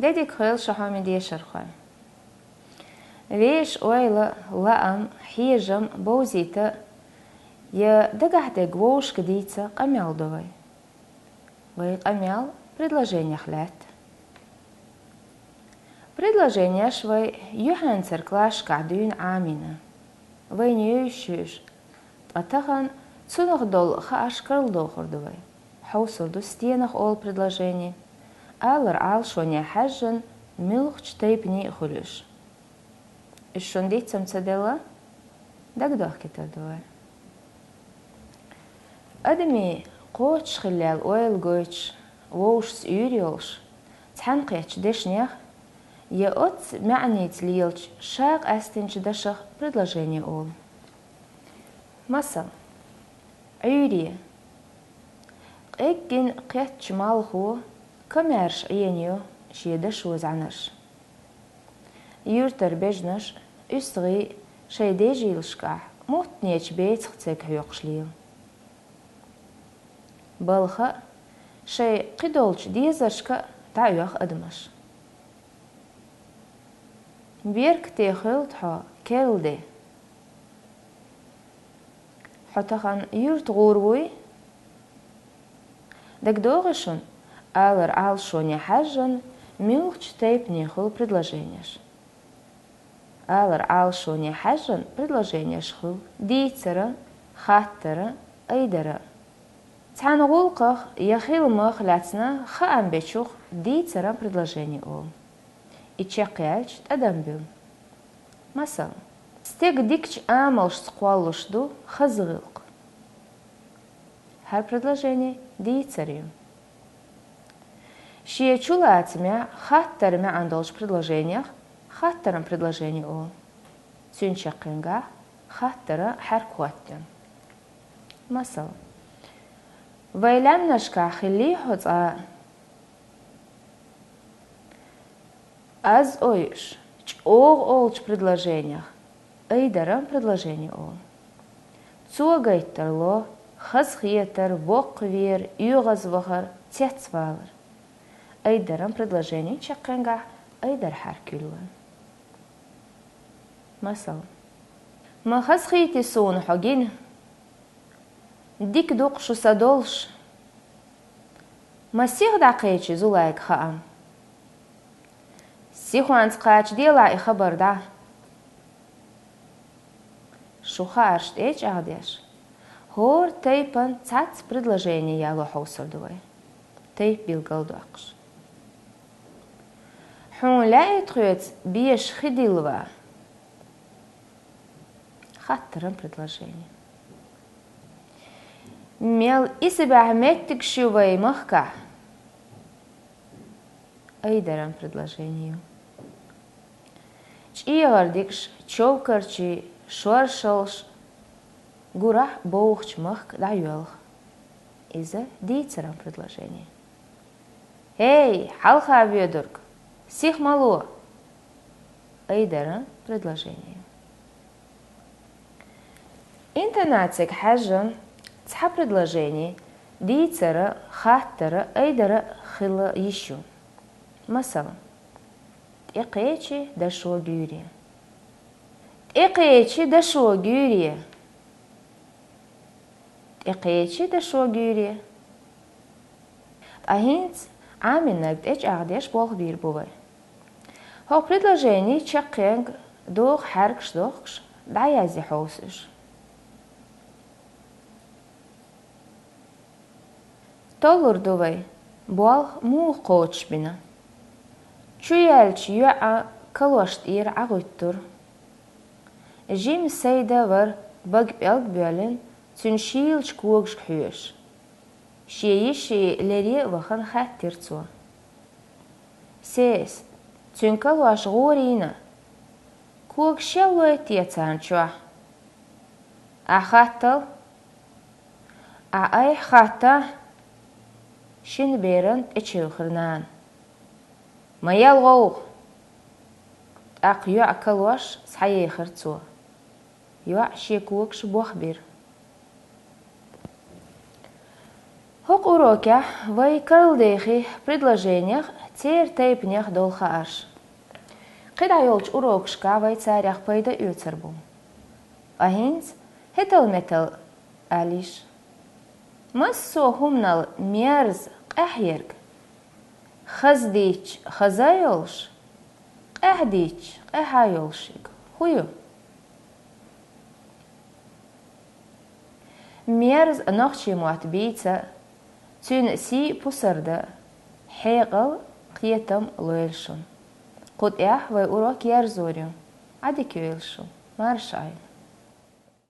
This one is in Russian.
ديدي خيل شحامي دي شرخان ويش اويلا لأم حيجم بوزيتا يا دقح دقوش كديتا قميال دوي وي قميال предложение خلات предложение شوي يوحنسر كلاش قعدون عامينا وي نيوشوش تقتخن цунах дол хаашкарл дохор дуй. Хаусурду стенах ол предложение. Алар ал шоня хажжан милхч тейпни хулюш. Ишшон дейтсам цадела? Дагдох китар дуй. Адами qoch khilal oil goch ووش يوريولش تحن قيتش دشنيخ يا أت معني تليلش شاق أستنش دشخ предложение ол. مثلا عيري إجن قيتش مالخو كمارش عينيو شيدش وزعنش يورتر بجنش أسغي شي ديجيلشكاح موت نيتش بيت خطيك هيوقشليو بالخا شي قدولش ديزرشكا تعيوخ أدمش بيرك تيخلت حا كيلدي حتخن يورت غوروي دك دوغشون алар ал шоня хажжан милч тейп нехол предложениеш. Алар ал шоня хажжан предложениеш хул дийцера, хаттера, айдера. Цанголках яхил мах лацна хаам бечух дийцера предложение ол. И чекялч адамбил. Масал. Стег дикч амалш сқуаллушду хазгылк. Хар предложение дийцерию. Шие чулатимя хаттерме андолш предложениях хаттерам предложение ол. Цюнчакенга хаттера харкуаттен. Масал. Вайлямнашка хили хоца аз ойш чог олч предложениях айдарам предложение ол. Цуагайтерло хазхиетер воквер югазвахар тецвалер. Айдарам предложение чакенга айдар харкюлуан. Масал. Ма хазхиети сон хагин дик доқшу садолш. Масих дақечи зулайк хаам. Сихуанц қач дела и хабарда. Шухаршт эч агдеш. Хор тейпан цац предложение яло хаусардувай. Тейп билгалдуақш. Хун лаэтрюц биеш хидилва. Хаттерам предложение. Мел исебах меттик шувай махка. Айдарам предложение. Чиягардикш човкарчи шоршалш гурах боухч махк даюэлх. Иза дийцерам предложение. Эй, халха ведурк. Сих мало. Айдарам предложение. Интонация к хажам цха предложение дийцера хаттера айдара хила еще. Масала. Текечи дашо гюри. Текечи дашо гюри. Текечи дашо гюри. Ахинц аминнак эч агдеш бог бир бувай. Хо предложение чакенг дох харкш дохш даязи хоусыш. Толур дувай буал му коч бина. Чуялч юа калошт ир агуттур. Жим сейда вар баг белг бялен цюншилч кугш хюш. Шиеши лери вахан хаттирцу. Сес цюнкалуаш горина. Куг шелуэ тецанчуа. Ахаттал. Ай хатта. Шин берен эчеухрнан. Маял гоух. Ак юа калуаш схаехрцу. Юа шекугш бохбир. Хо Тук уроке вай карлдейхи предложениях тер тейпнех долха аш. Қида йолч урокшка вай царях пайда юцербу. Ахинц хетел метел алиш. Мас сохумнал мерз ахьерг. Хаздич хазайолш. Ахдич ахайолшик. Хую. Мерз нохчи муатбийца تون سي بوسردا حيقل قيتم لويلشون قد وي أوروك يرزوريو عدي كيويلشون مارشاي